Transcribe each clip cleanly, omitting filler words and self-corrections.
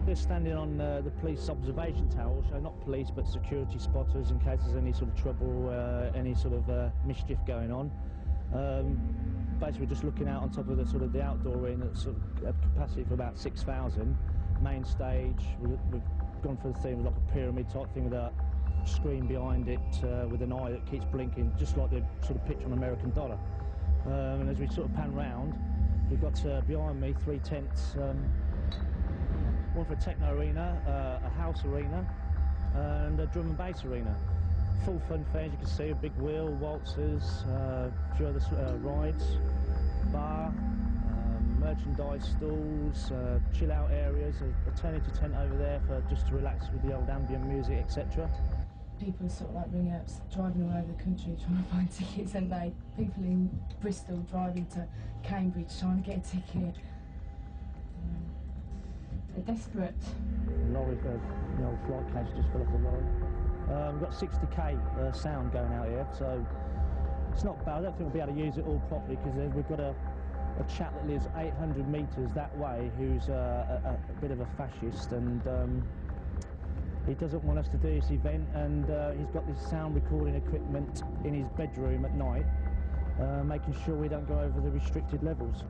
They're standing on the police observation tower, so not police but security spotters in case there's any sort of trouble, any sort of mischief going on. Basically just looking out on top of the sort of the outdoor arena that's sort of at capacity for about 6,000. Main stage, we've gone for the theme of like a pyramid type thing with a screen behind it with an eye that keeps blinking, just like the sort of picture on an American dollar. And as we sort of pan round, we've got behind me 3 tents, one for a techno arena, a house arena, and a drum and bass arena. Full fun fair, as you can see, a big wheel, waltzers, a few other rides, bar, merchandise stalls, chill out areas, a eternity tent over there for just to relax with the old ambient music, etc. People are sort of like ringing up, driving all over the country trying to find tickets, and people in Bristol driving to Cambridge trying to get a ticket. They're desperate. Lorry, the old flight case just fell off the lorry. We've got 60k sound going out here, so it's not bad. I don't think we'll be able to use it all properly because we've got a chap that lives 800 metres that way who's a bit of a fascist, and he doesn't want us to do this event, and he's got this sound recording equipment in his bedroom at night, making sure we don't go over the restricted levels.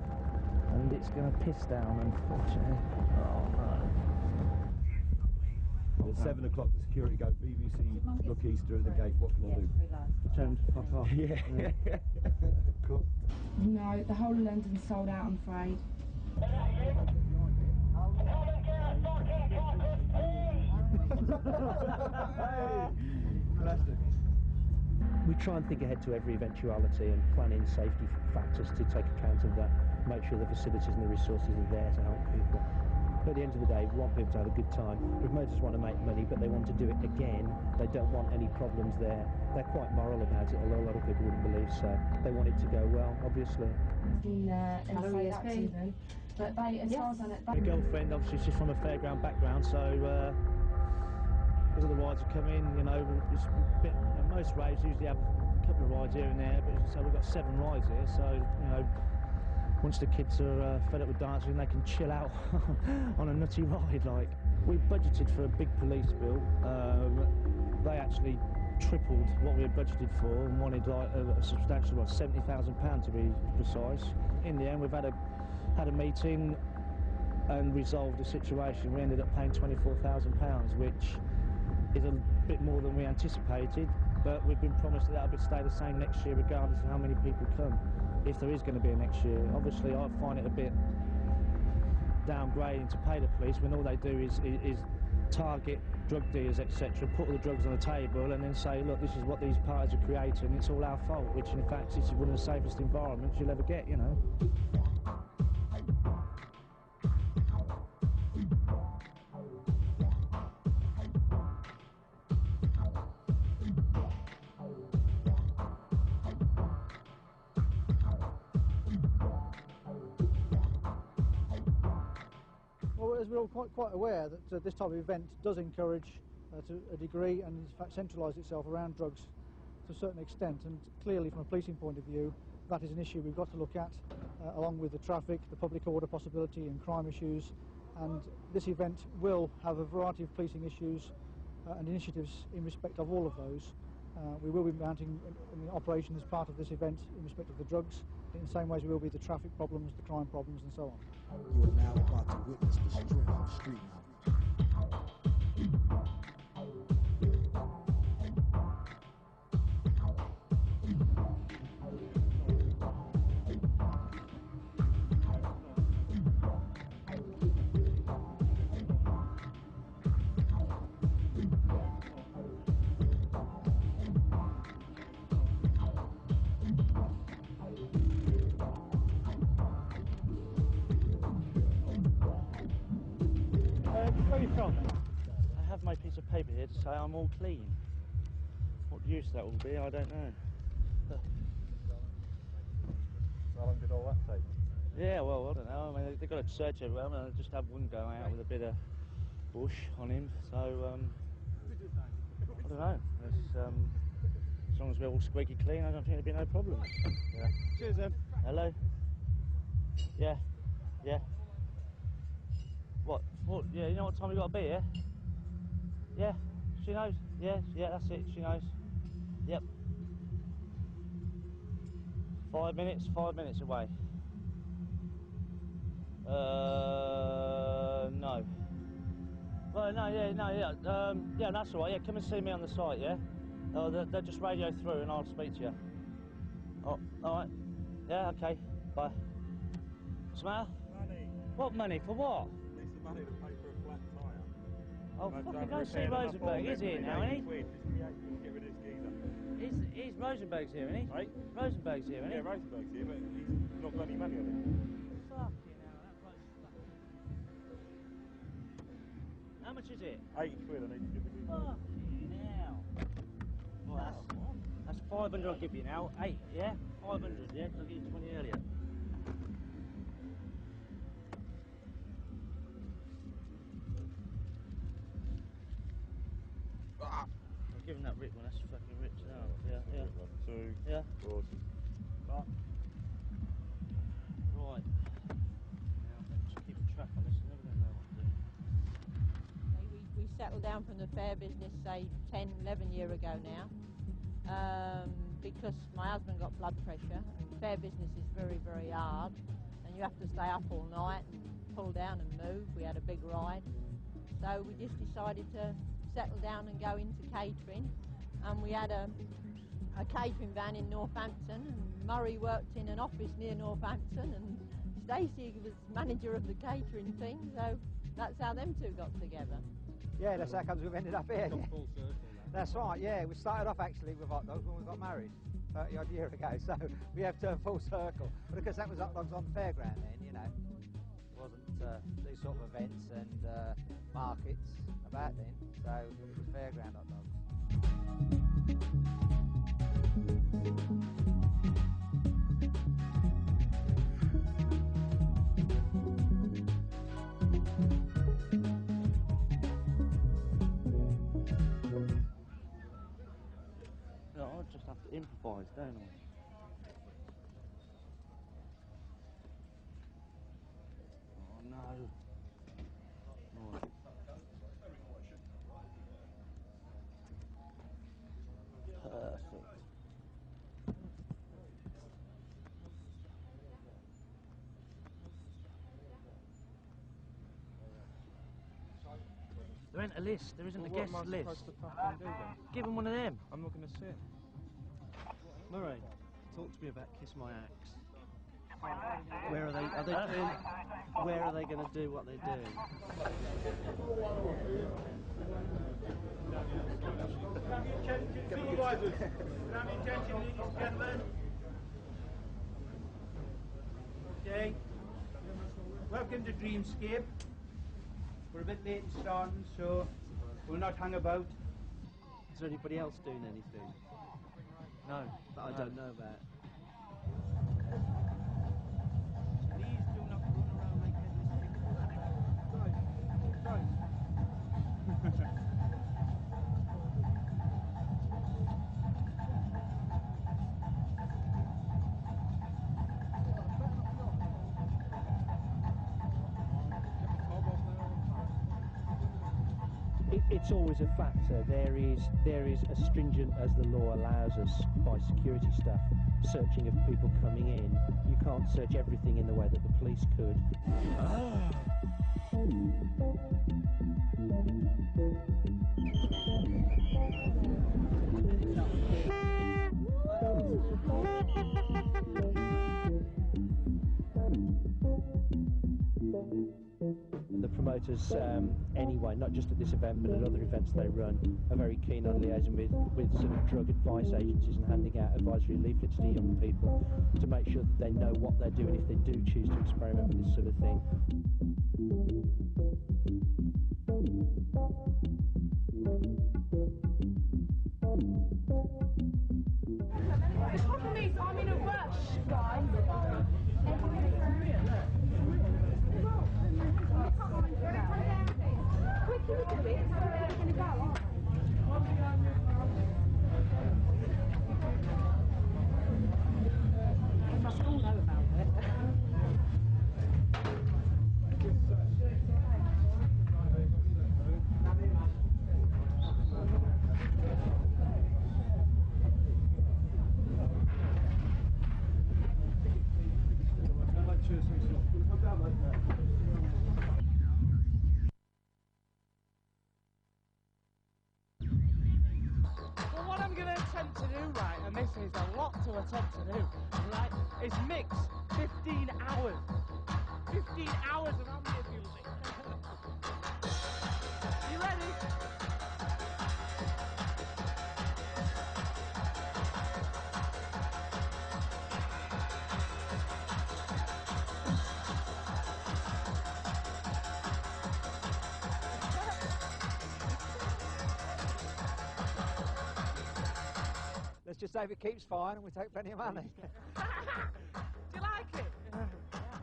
And it's going to piss down, unfortunately. Oh no. At 7 o'clock, the security go, BBC, look Easter at the gate, what can I do? Turn fuck off. Yeah. Cool. No, the whole of London's sold out, I'm afraid. We try and think ahead to every eventuality and plan in safety factors to take account of that, make sure the facilities and the resources are there to help people. But at the end of the day, we want people to have a good time. Promoters want to make money, but they want to do it again. They don't want any problems there. They're quite moral about it, although a lot of people wouldn't believe so. They want it to go well, obviously. And say that to them. But they, as far as I know, My girlfriend, obviously, she's from a fairground background, so all the rides are coming, you know, it's a bit, most raves usually have a couple of rides here and there, but so we've got 7 rides here, so, you know, once the kids are fed up with dancing, they can chill out on a nutty ride, like. We budgeted for a big police bill. They actually tripled what we had budgeted for and wanted like a substantial, like £70,000 to be precise. In the end, we've had a meeting and resolved the situation. We ended up paying £24,000, which is a bit more than we anticipated, but we've been promised that that'll stay the same next year regardless of how many people come, if there is going to be a next year. Obviously I find it a bit downgrading to pay the police when all they do is target drug dealers, etc., put all the drugs on the table and then say, look, this is what these parties are creating, it's all our fault, which in fact is one of the safest environments you'll ever get, you know. Well, as we're all quite aware that this type of event does encourage to a degree and in fact centralise itself around drugs to a certain extent, and clearly from a policing point of view that is an issue we've got to look at along with the traffic, the public order possibility and crime issues, and this event will have a variety of policing issues and initiatives in respect of all of those. We will be mounting an operation as part of this event in respect of the drugs, in the same way as we will be the traffic problems, the crime problems and so on. You are now about to witness the strength of street knowledge. Where are you from? I have my piece of paper here to say I'm all clean. What use that will be, I don't know. How long did all that take? Yeah, well, I don't know. I mean, they've got to search everywhere. I mean, I just have one go out with a bit of bush on him. So, I don't know. It's, as long as we're all squeaky clean, I don't think there'll be no problem. Yeah. Cheers, then. Hello? Yeah. Yeah. What? What? Yeah, you know what time we got to be here? Yeah, she knows. Yeah, that's it. She knows. Yep. 5 minutes. 5 minutes away. No. Well, no, yeah. Yeah, that's all right. Yeah, come and see me on the site. Yeah. They'll just radio through and I'll speak to you. Oh, all right. Yeah. Okay. Bye. What's the matter? Money. What money for what? It's the money to pay for a flat tyre. Oh, fucking go see Rosenberg. He's here now, isn't he? Just give me 8 quid, get rid of this geezer. He's Rosenberg's here, isn't he? Right? Rosenberg's here, isn't he? Yeah, Rosenberg's here, but he's not got any money on him. Fucking hell, that bloke's fucking... How much is it? 80 quid, I need to give the geezer. Fucking hell. Well, that's 500 I'll give you now. 8, yeah? 500, yeah? 'Cause I'll give you 20 earlier. I'll give him that rip one, that's fucking ripped now. Yeah. 1, 2, Yeah. awesome. Right. Right. Now, let's keep a track on this, I'm never going to know what to do. We settled down from the fair business, say, 10, 11 years ago now, because my husband got blood pressure, and fair business is very, very hard, and you have to stay up all night and pull down and move. We had a big ride, so we just decided to settle down and go into catering, and we had a catering van in Northampton, and Murray worked in an office near Northampton, and Stacey was manager of the catering thing, so that's how them two got together. Yeah, that's how comes we've ended up here. Got full circle. That's right, yeah. We started off actually with hot dogs when we got married 30 odd years ago, so we have turned full circle. But because that was hot dogs on the fairground then, you know. It wasn't these sort of events and markets about then, so it was fairground hot dogs. No, I'll just have to improvise, don't I? Oh no. Right. Perfect. There ain't a list, there isn't a guest list. Give him one of them. I'm not going to sit. Murray, talk to me about Kiss My Axe. Where are they? Are they doing? Where are they going to do what they're doing? Supervisors, can I have your attention, ladies and gentlemen? Okay. Welcome to Dreamscape. We're a bit late in starting, so we'll not hang about. Is there anybody else doing anything? No. That I don't know about. Please do not run around like headless chickens. It's always a factor. There is as stringent as the law allows us by security staff searching of people coming in. You can't search everything in the way that the police could. The promoters, anyway, not just at this event but at other events they run, are very keen on liaising with sort of drug advice agencies and handing out advisory leaflets to young people to make sure that they know what they're doing if they do choose to experiment with this sort of thing. The problem is I'm in a rush, right? Quick, you do it, so we're going to go on. We must all know about it. Cheers, thanks a lot. Come down, mate. Well, what I'm going to attempt to do, right, and this is a lot to attempt to do, right, is mix 15 hours. 15 hours of ambient music. You ready? Let's just say if it keeps fine and we take plenty of money. Do you like it?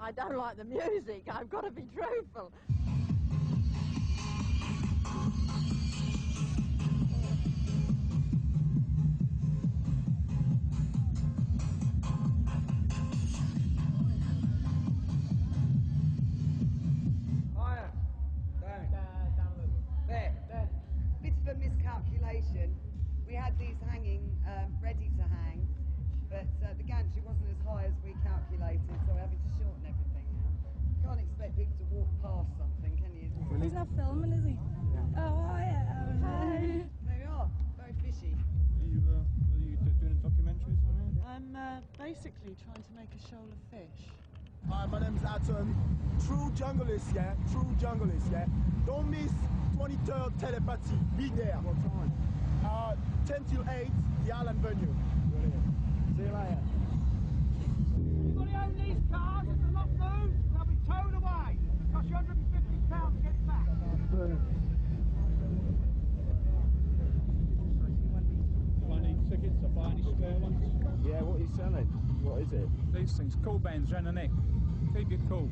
I don't like the music, I've got to be truthful. Higher. Down. Down a little. There. There. Bit of a miscalculation. We had these hanging ready to hang, but the gantry wasn't as high as we calculated, so we're having to shorten everything now. Can't expect people to walk past something, can you? He's not filming, is he? Yeah. Oh, I am. Hi. There you are. Very fishy. Are you doing a documentary or something? I'm basically trying to make a shoal of fish. Hi, my name's Atom. True junglist, yeah? True junglist, yeah? Don't miss 23rd Telepathy. Be there. What time? 10 till 8, the Island venue. Brilliant. See you later. Anybody own these cars? If they're not moved, they'll be towed away. It'll cost you £150 to get it back. Do I need tickets? I buy any spare ones? Yeah, what are you selling? What is it? These things, cool bands round the neck. Keep you cool.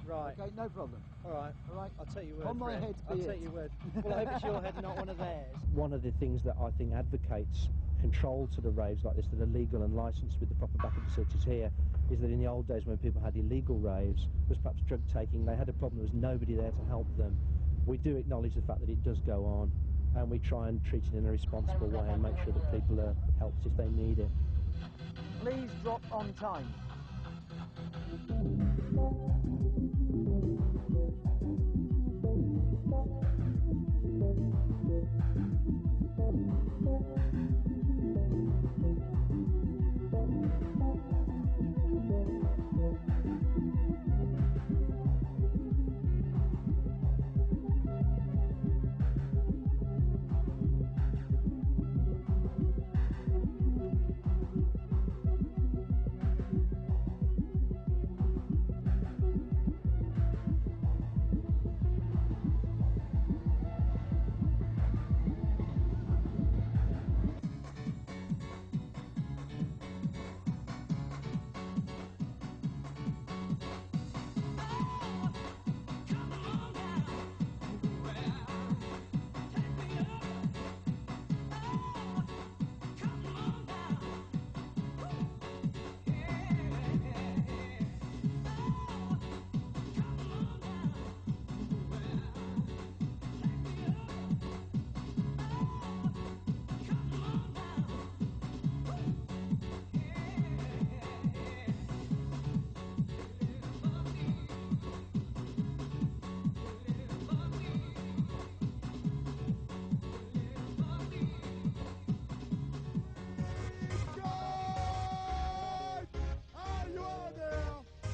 Right. Okay, no problem. All right. I'll take your word. On my for it. head I'll be take it. your word. Well, I hope it's your head, not one of theirs. One of the things that I think advocates control to the raves like this that are legal and licensed with the proper backup facilities here is that in the old days when people had illegal raves, was perhaps drug taking, they had a problem, there was nobody there to help them. We do acknowledge the fact that it does go on, and we try and treat it in a responsible way and make sure that people are helped if they need it. Please drop on time.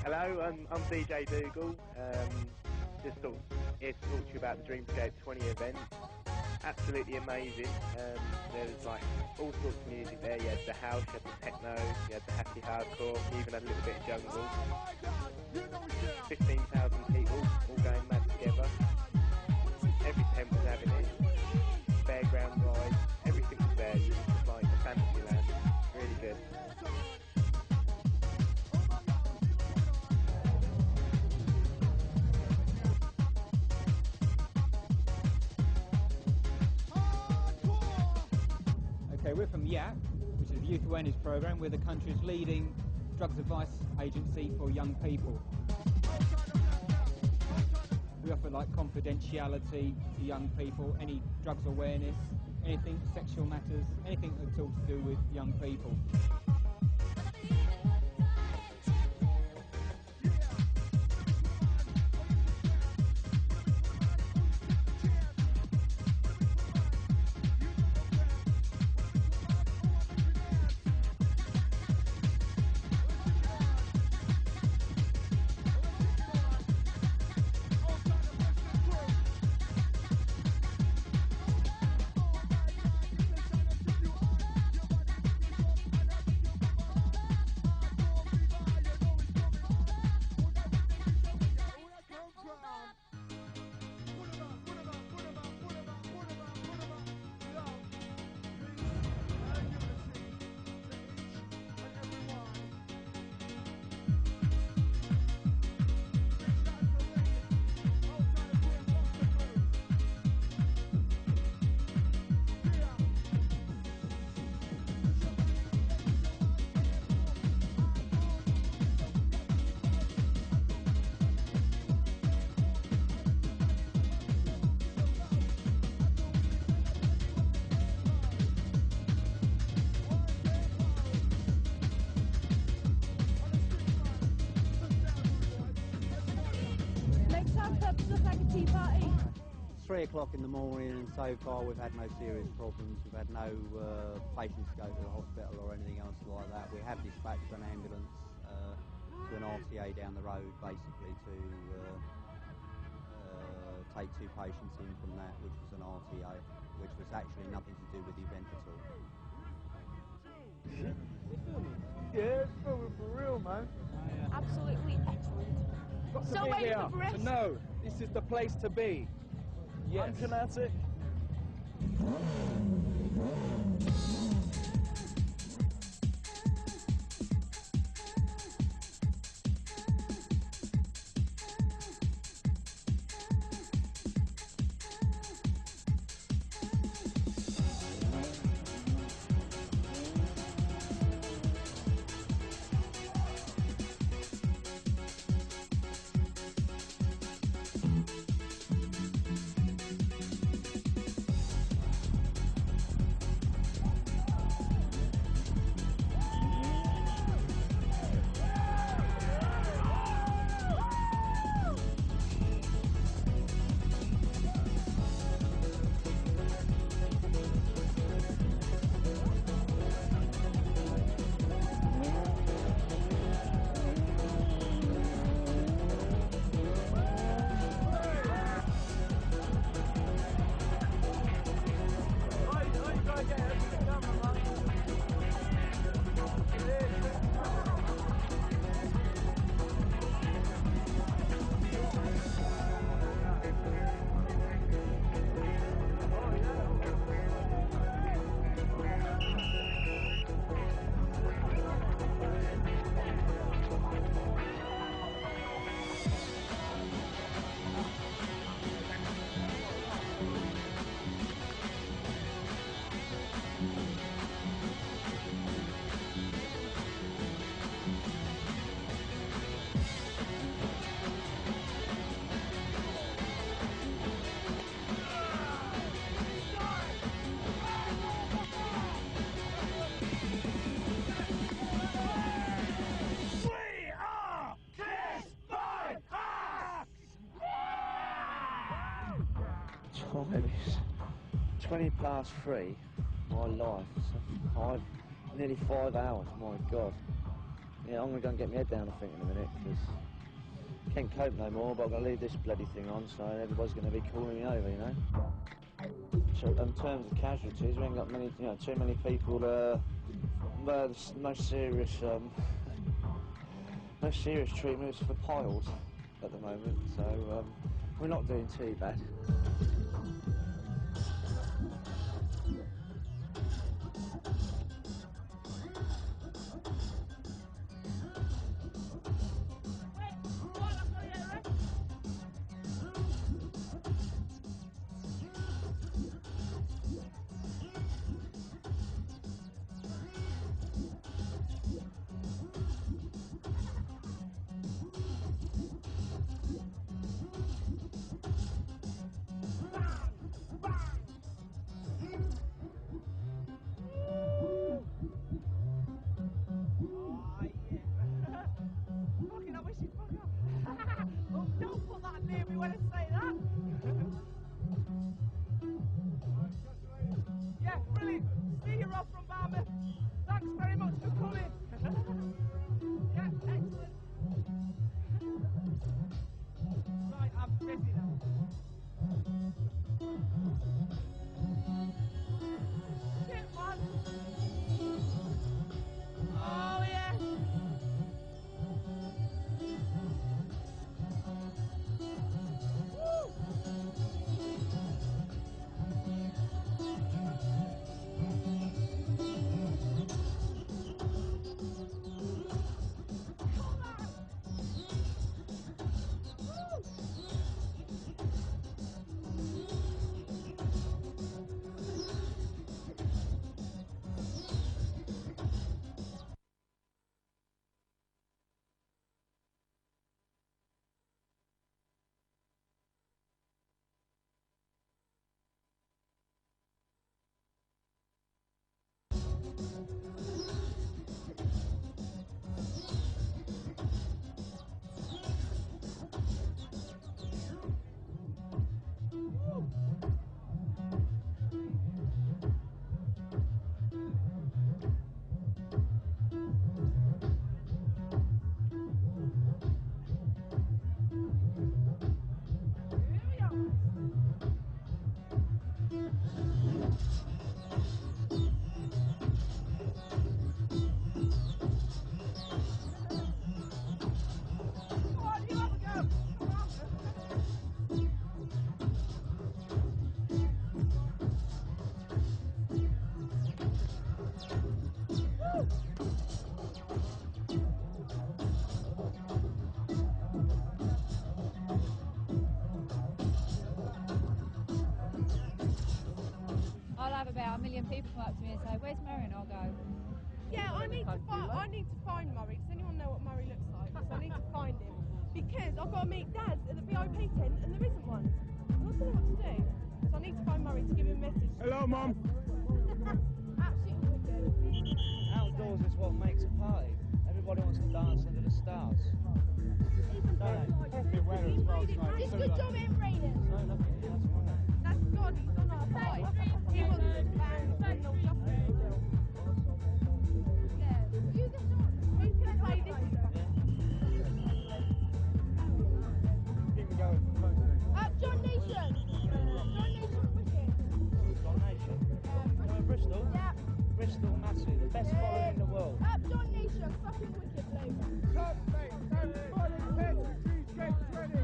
Hello, I'm DJ Dougal. Just here to talk to you about the Dreamscape 20 event. Absolutely amazing. There was like all sorts of music there. You had the house, you had the techno, you had the happy hardcore, you even had a little bit of jungle. 15,000 people all going mad together. Every tent was having it. Fairground rides, everything was there. It was just like a fantasy land. Really good. Okay, we're from YAP, which is the Youth Awareness Programme. We're the country's leading drugs advice agency for young people. We offer like confidentiality to young people, any drugs awareness, anything sexual matters, anything at all to do with young people. 3 o'clock in the morning, and so far we've had no serious problems. We've had no patients go to the hospital or anything else like that. We have dispatched an ambulance to an RTA down the road, basically, to take 2 patients in from that, which was an RTA, which was actually nothing to do with the event at all. Yeah, it's filming for real, man. Absolutely excellent. Got to So be waiting here for Brist. to know this is the place to be. Yes. Unkinetic. Time is 3:20. My life, nearly 5 hours. My God. Yeah, I'm gonna go and get my head down, I think, in a minute, because can't cope no more. But I'm gonna leave this bloody thing on, so everybody's gonna be calling me over, you know. So in terms of casualties, we ain't got many, too many people. No serious, no serious treatments for piles at the moment. So we're not doing too bad. Don't put that near me when I say that. Yeah, brilliant. See you, Rob from Barmouth. Thanks very much for coming. Yeah, excellent. Right, I'm busy now. Shit, man. Oh, yeah. Woo! where's Murray and I'll go. Yeah, I need to find Murray. Does anyone know what Murray looks like? Because I need to find him. Because I've got to meet Dad at the VIP tent and there isn't one. And I don't know what to do. So I need to find Murray to give him a message. Hello, Mum. Absolutely wicked. Outdoors is what makes a party. Everybody wants to dance under the stars. Perfect weather as well tonight. It's good job it ain't raining. No, nothing. That's God, he's done our part. He wants to band and no justice still. Yeah, you can play this. Keep going. John Nation. John Nation wicked. John Nation. Bristol? Yeah. Bristol, massive. The best following in the world. John Nation, fucking wicked, Blue. Top, mate. Everybody, Dreamscape is ready.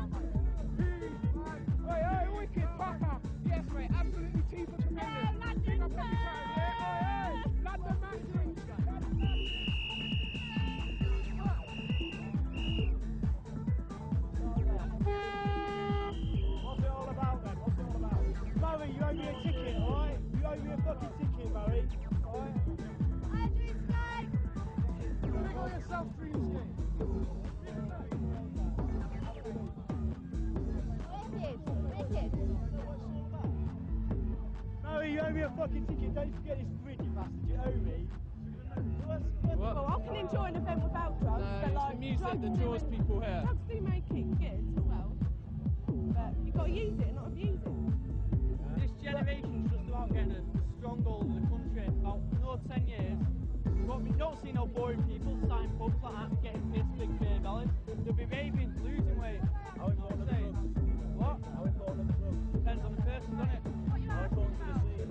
Hey, wicked, Papa. Yes, mate. Absolutely team for tremendous. Big up every time, yeah? London Massive. What's it all about then? What's it all about? Murray, you owe me a ticket, alright? You owe me a fucking ticket, Murray. Alright? Hi, Dreamscape. Big on yourself, Dreamscape. Wicked. Murray, you owe me a fucking ticket. Don't forget this bridge, you bastard. You owe me. Well, I can enjoy an event without drugs, but it's like the music drugs that draws people here. Drugs do make it good as well, but you've got to use it, not abuse it. This generation's just about getting a stronghold in the country. About another 10 years, we've not seen no boring people starting pubs like that, getting pissed, big beer bellies. They'll be raving, losing weight. How important are the drugs? What? How important are the drugs? Depends on the person, doesn't it? How important to the scene?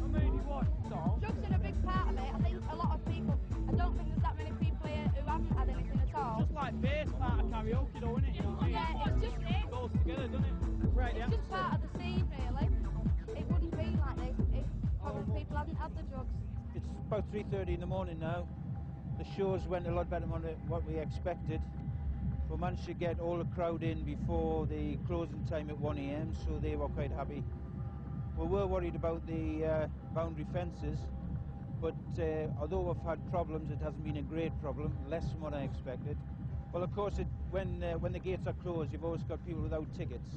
I mean, you what? So? Drugs are a big part of it. I think a lot of people, I don't think there's that many people here who haven't had anything at all. Just like bass part of karaoke, though, isn't it? You know what I mean? Yeah, it's just It goes together, doesn't it? Right, it's just part of the scene, really. It wouldn't be like this if probably people hadn't had the drugs. It's about 3:30 in the morning now. The shows went a lot better than what we expected. We managed to get all the crowd in before the closing time at 1 AM, so they were quite happy. We were worried about the boundary fences, but although we've had problems, it hasn't been a great problem, less than what I expected. Well, of course, when the gates are closed, you've always got people without tickets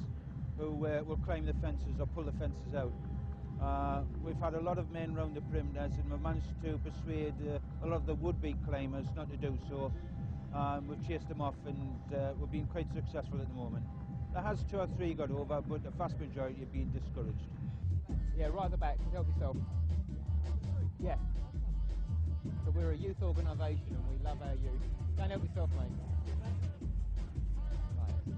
who will climb the fences or pull the fences out. We've had a lot of men round the perimeters, and we've managed to persuade a lot of the would-be climbers not to do so. We've chased them off, and we've been quite successful at the moment. There has 2 or 3 got over, but the vast majority have been discouraged. Yeah, right at the back, help yourself. Yeah. So we're a youth organisation and we love our youth. Go and help yourself, mate. Right.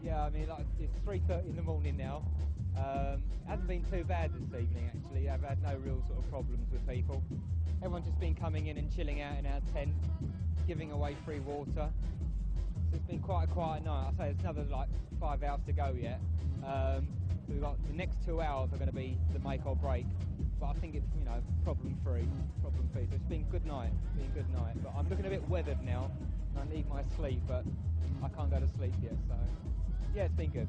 Yeah, I mean, like, it's 3:30 in the morning now. It hasn't been too bad this evening, actually. I've had no real sort of problems with people. Everyone's just been coming in and chilling out in our tent, giving away free water. So it's been quite a quiet night. I say there's another like 5 hours to go yet. So we've got the next 2 hours are going to be the make or break. But I think it's, you know, problem free. So it's been a good night. But I'm looking a bit weathered now. And I need my sleep, but I can't go to sleep yet. So yeah, it's been good.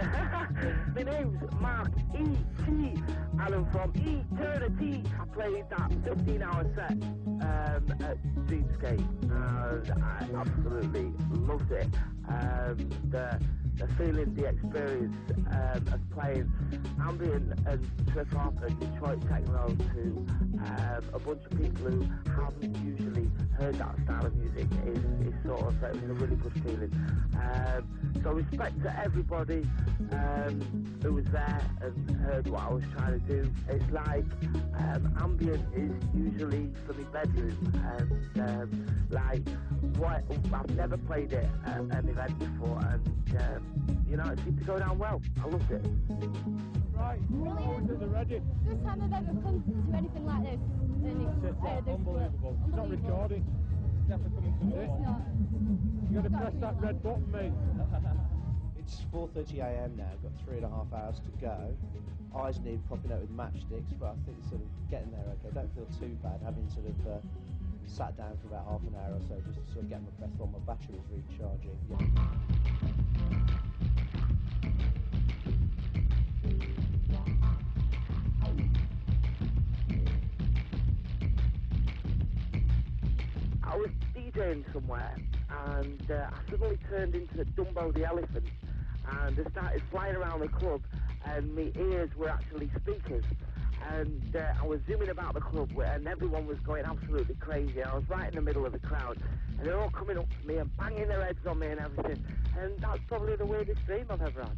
My name's Mark E.T. and I'm from Eternity. I played that 15-hour set at Dreamscape and I absolutely loved it. The feeling, the experience of playing ambient and trip-hop and Detroit techno to a bunch of people who haven't usually heard that style of music is sort of, it was a really good feeling. So respect to everybody who was there and heard what I was trying to do. It's like ambient is usually for my bedroom and like what I've never played it at an event before and you know, it seemed to go down well. I loved it. Right, brilliant. Ready? First time I've ever come to anything like this. And it's unbelievable. It's not recording. It's definitely coming to It's me. not. You've got to press that red button, mate. It's 4:30 a.m. now. Got 3.5 hours to go. Eyes need propping out with matchsticks, but I think it's sort of getting there. Okay, don't feel too bad having sort of sat down for about half an hour or so just to sort of get my breath while my battery was recharging. Yeah. I was DJing somewhere and I suddenly turned into Dumbo the elephant and I started flying around the club and my ears were actually speakers and I was zooming about the club and everyone was going absolutely crazy. I was right in the middle of the crowd and they're all coming up to me and banging their heads on me and everything, and that's probably the weirdest dream I've ever had.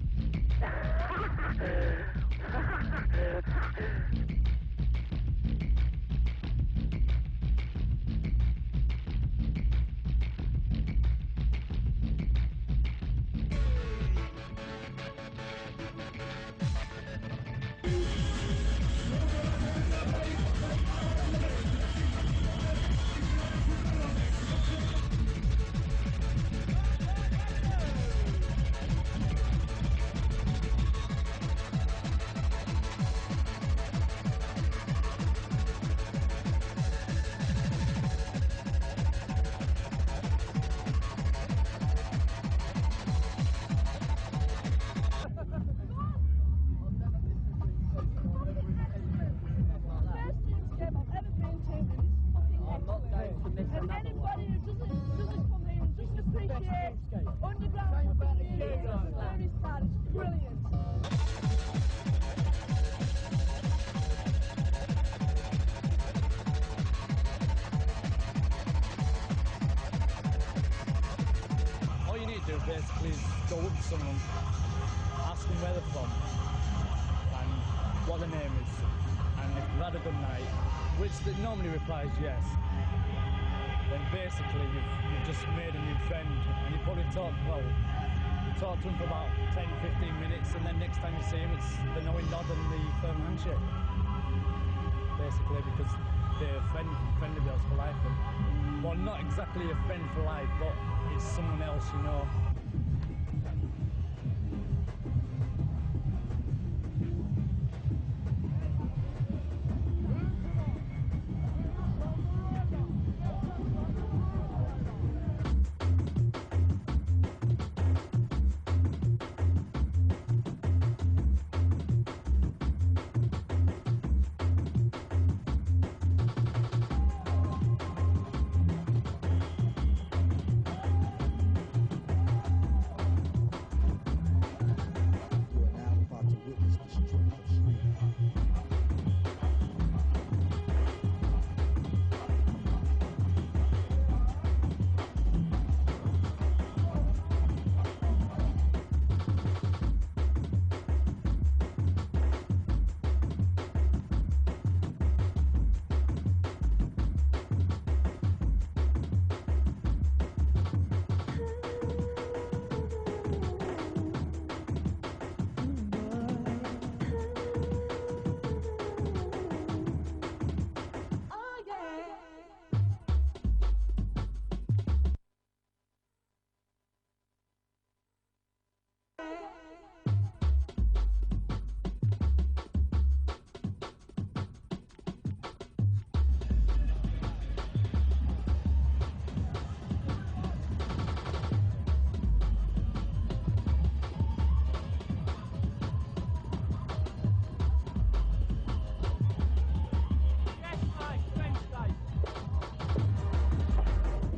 All you need to do basically is go up to someone, ask them where they're from and what their name is, and if they've had a good night, which they normally replies yes, then basically you've just made a new friend and you probably talk to them for about 10-15 minutes and then next time you see them it's the knowing nod and the firm handshake. Basically because they're friendly girls for life. And, well, not exactly a friend for life, but it's someone else, you know.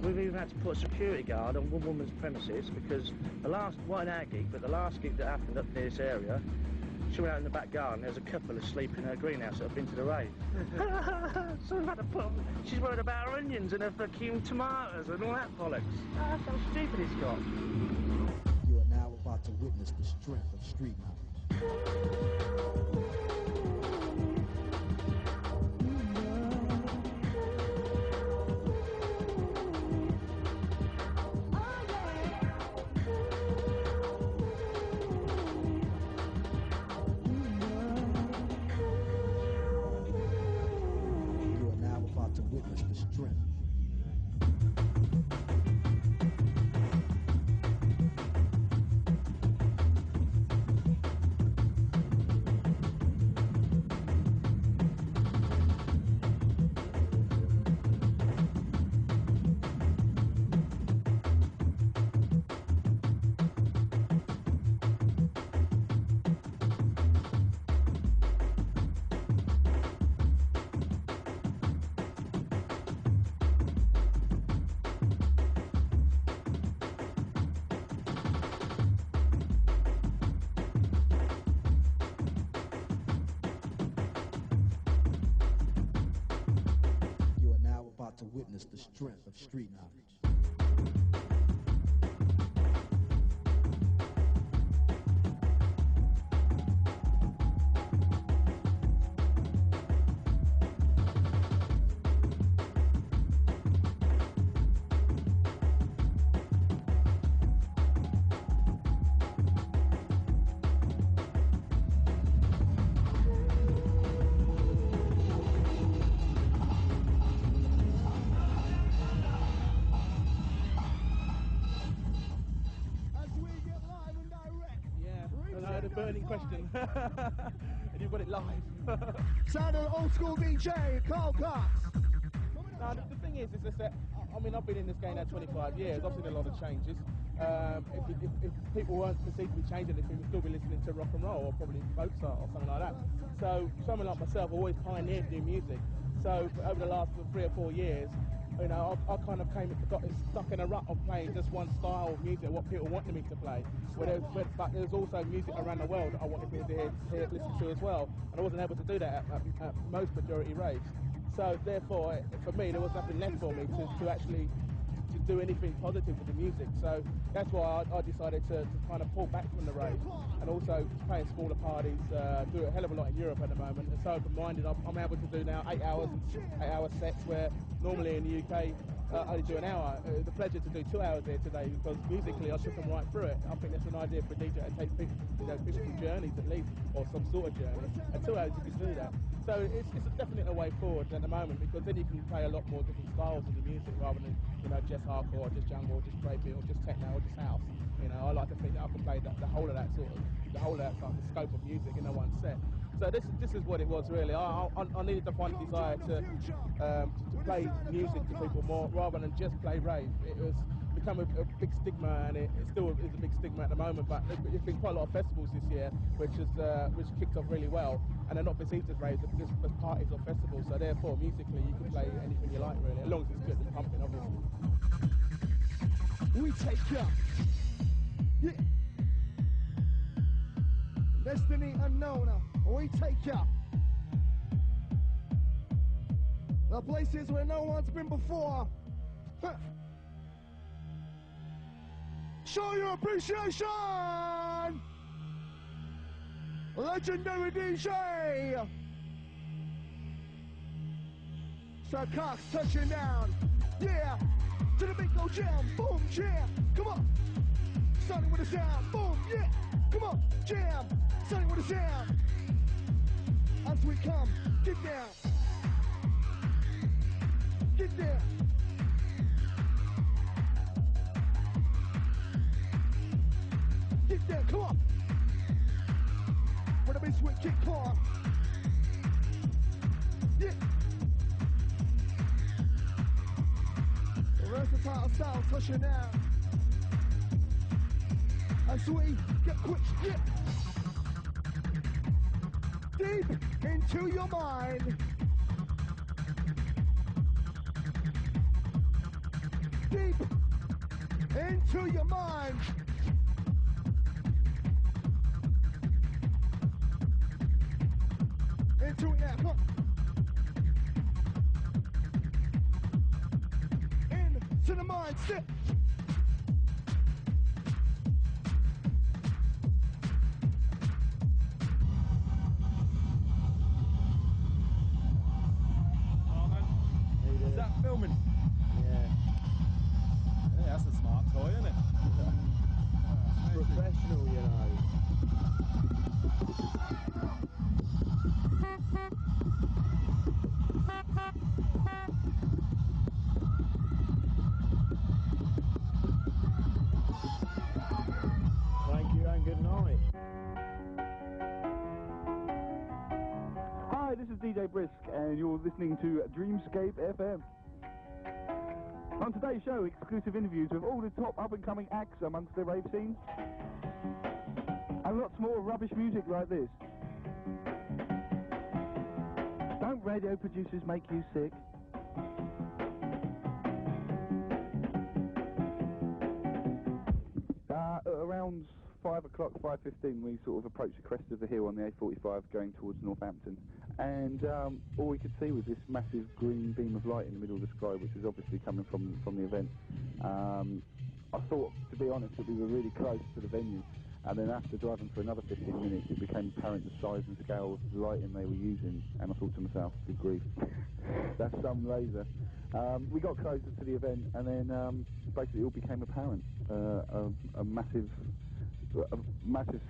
we've even had to put a security guard on one woman's premises because the last, not our gig, but the last gig that happened up near this area, she went out in the back garden, there was a couple asleep in her greenhouse that had been to the rave. So we've had to put, she's worried about her onions and her fucking tomatoes and all that bollocks. That's how stupid it's got. You are now about to witness the strength of street knowledge. You are now about to witness the strength. You are now about to witness the strength of street knowledge. And I had a burning question, and you've got it live. Sound of old school DJ, Carl Cox. Now, the thing is that, I mean, I've been in this game now 25 years. I've seen a lot of changes. If people weren't perceived to be changing anything, we'd still be listening to rock and roll or probably Mozart or something like that. So someone like myself always pioneered new music. So over the last 3 or 4 years, you know, I kind of got stuck in a rut of playing just one style of music, what people wanted me to play. But there's also music around the world that I wanted people to hear listen to as well, and I wasn't able to do that at most majority raves. So therefore, for me, there was nothing left for me to actually to do anything positive with the music. So that's why I decided to kind of pull back from the rave and also playing smaller parties, do a hell of a lot in Europe at the moment. And so open-minded, I'm able to do now 8 hour sets where normally in the UK I only do an hour. The pleasure to do 2 hours here today because musically I took them right through it. I think that's an idea for a DJ to take people through journeys at least, or some sort of journey. And 2 hours you can do that. So it's definitely a way forward at the moment because then you can play a lot more different styles of the music rather than, you know, just hardcore, or just jungle, or just breakbeat, or just techno, or just house. You know, I like to think that I can play the whole of that the scope of music in a one set. So this is what it was really. I needed to find a desire to play music to people more rather than just play rave. It was become a big stigma, and it still is a big stigma at the moment. But there's been quite a lot of festivals this year, which kicked off really well, and they're not perceived as raves, they're just as parties or festivals. So therefore, musically, you can play anything you like really, as long as it's good and pumping, obviously. We take ya. Yeah. Destiny unknown. We take ya. The places where no one's been before. Huh. Show your appreciation. Legendary DJ. Sir Cox touching down. Yeah. To the big go jam. Boom, jam. Come on. Starting with a sound. Boom, yeah. Come on. Jam. Starting with a sound. As we come. Get down. Get down. Get down. Come on. For the big swing kick car. Yeah. Versatile style touching down. As we get quick, yeah. Deep into your mind. deep into your mind. Into it now, come on. Into the mind, sit. Is that filming? Yeah. Yeah, that's a smart toy, isn't it? Professional, you know. Thank you and good night. Hi, this is DJ Brisk, and you're listening to Dreamscape FM. On today's show, exclusive interviews with all the top up-and-coming acts amongst the rave scene, and lots more rubbish music like this. Don't radio producers make you sick? Around 5 o'clock, 5:15, we sort of approached the crest of the hill on the A45 going towards Northampton, and all we could see was this massive green beam of light in the middle of the sky, which was obviously coming from the event. I thought, to be honest, that we were really close to the venue, and then after driving for another 15 minutes, it became apparent the size and scale of the lighting they were using, and I thought to myself, good grief, that's some laser. We got closer to the event, and then basically it all became apparent. A massive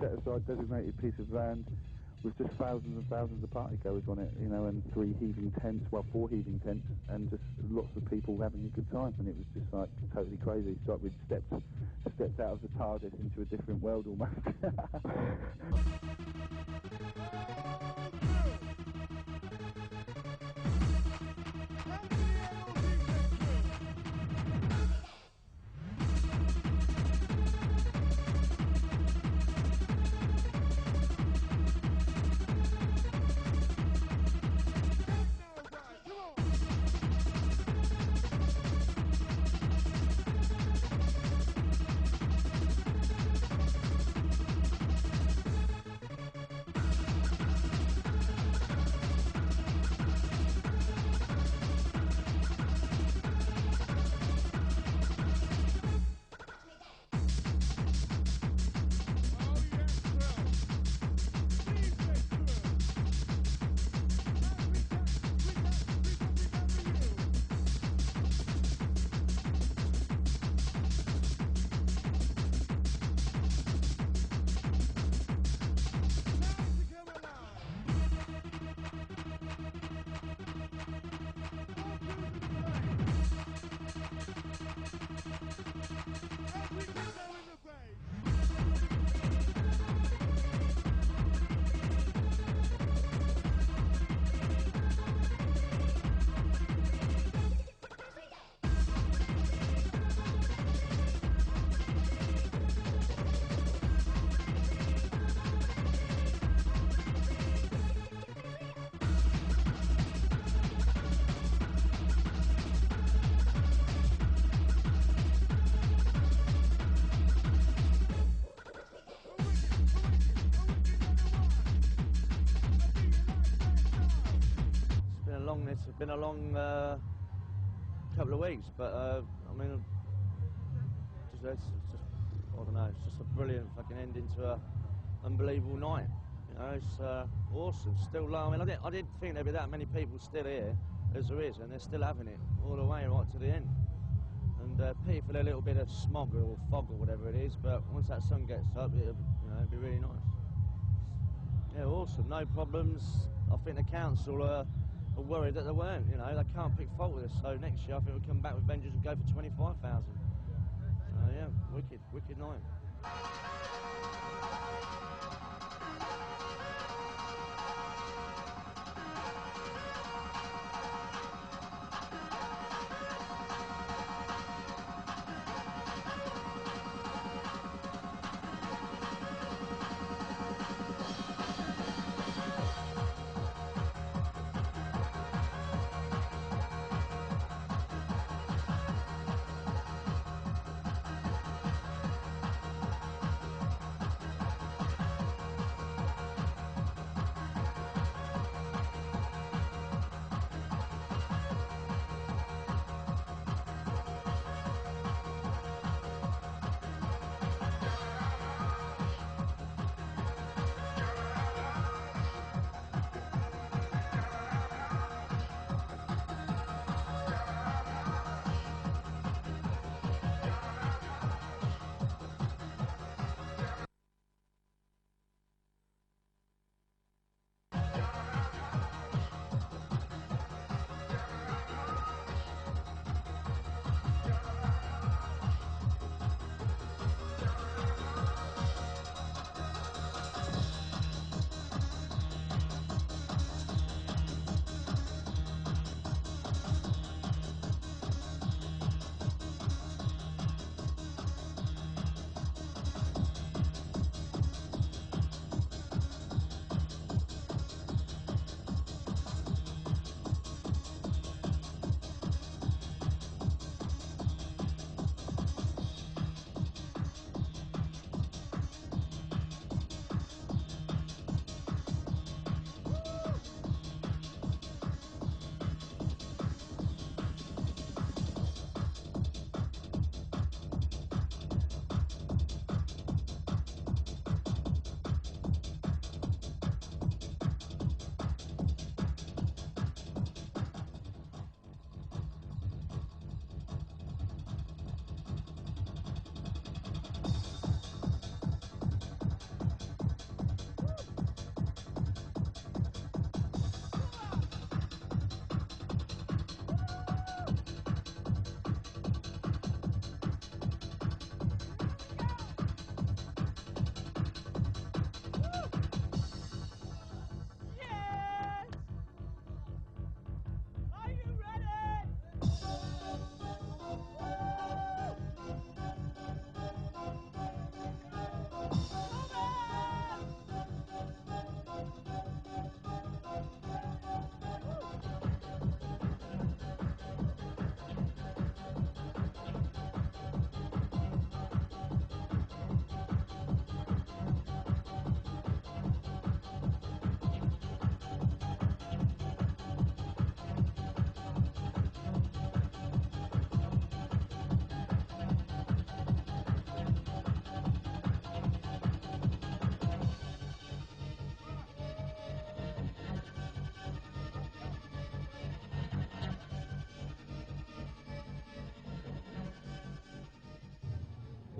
set-aside designated piece of land with just thousands and thousands of partygoers on it, you know, and four heaving tents, and just lots of people having a good time, and it was just like totally crazy. It's like we'd stepped out of the TARDIS into a different world almost. It's been a long couple of weeks, but I mean, it's just, I don't know, it's just a brilliant fucking ending to an unbelievable night. You know, it's awesome. Still, I mean, I didn't think there'd be that many people still here, as there is, and they're still having it all the way right to the end. And pity for a little bit of smog or fog or whatever it is, but once that sun gets up, it'll be really nice. Yeah, awesome. No problems. I think the council are worried that they weren't. You know, they can't pick fault with us. So next year, I think we'll come back with vengeance and go for 25,000. Yeah, wicked night.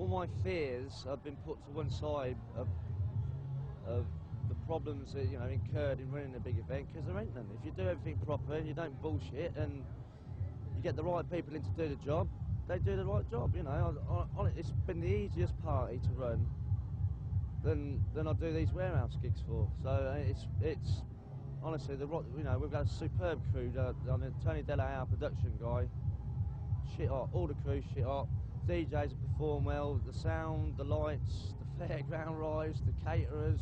all my fears have been put to one side of the problems that incurred in running a big event, because there ain't none. If you do everything proper and you don't bullshit and you get the right people in to do the job, they do the right job. It's been the easiest party to run than I do these warehouse gigs for. So it's honestly we've got a superb crew. Tony Della, our production guy, shit hot. All the crew shit hot. DJs have performed well. The sound, the lights, the fairground rise, the caterers,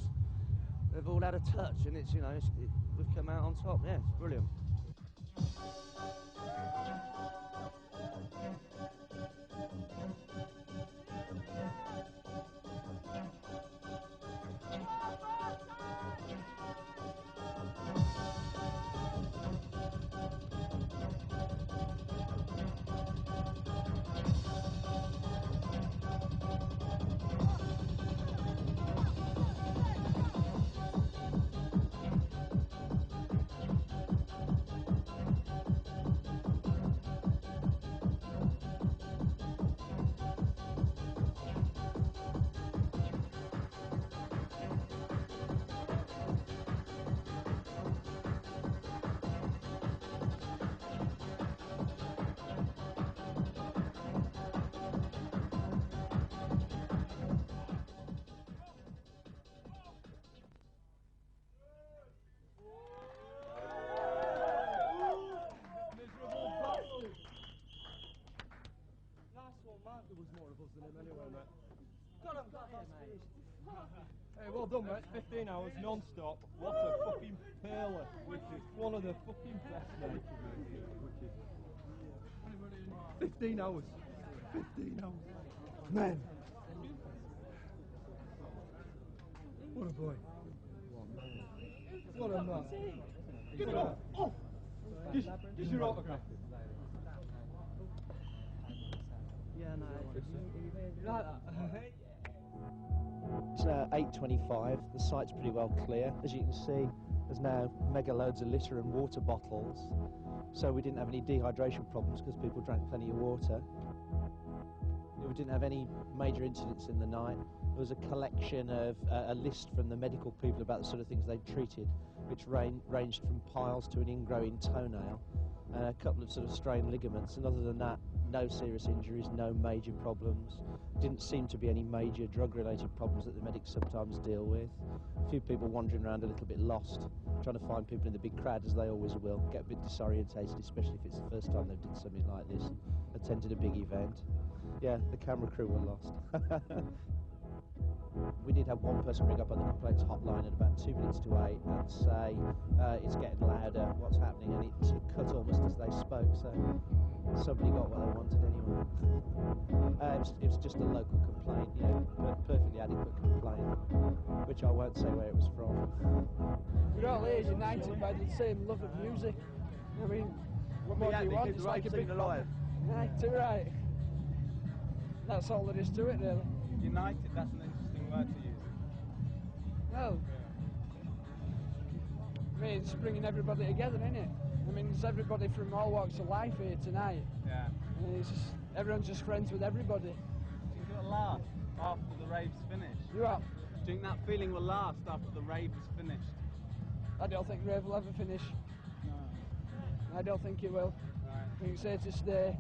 they've all had a touch, and we've come out on top. Yeah, it's brilliant. There was more of us than him anyway, mate. Hey, well done, mate. It's 15 hours non-stop. What a fucking pearler. One of the fucking best, mate. 15 hours. 15 hours. Man. What a boy. What a man. Give it up. Oh! Just your autograph. Yeah, no. You like that? It's 8:25. The site's pretty well clear. As you can see, there's now mega loads of litter and water bottles. So we didn't have any dehydration problems because people drank plenty of water. We didn't have any major incidents in the night. There was a collection of a list from the medical people about the sort of things they'd treated, which ranged from piles to an ingrowing toenail, and a couple of sort of strained ligaments. And other than that, no serious injuries, no major problems. Didn't seem to be any major drug-related problems that the medics sometimes deal with. A few people wandering around a little bit lost, trying to find people in the big crowd, as they always will. Get a bit disorientated, especially if it's the first time they've done something like this, attended a big event. Yeah, the camera crew were lost. We did have one person ring up on the complaints hotline at about 2 minutes to 8 and say it's getting louder, what's happening, and it cut almost as they spoke, so somebody got what they wanted anyway. It was just a local complaint, perfectly adequate complaint, which I won't say where it was from. We're all here united by the same love of music. I mean, what more do you want? It's like a big alive. Right, too right. That's all there is to it, really. United, that's an interesting word to use. Well, I mean, it's bringing everybody together, isn't it? I mean, there's everybody from all walks of life here tonight. Yeah. And it's just, everyone's just friends with everybody. Do you think it'll last after the rave's finished? You what? Do you think that feeling will last after the rave is finished? I don't think Rave will ever finish. No. I don't think it will. Right. I think it's here to stay.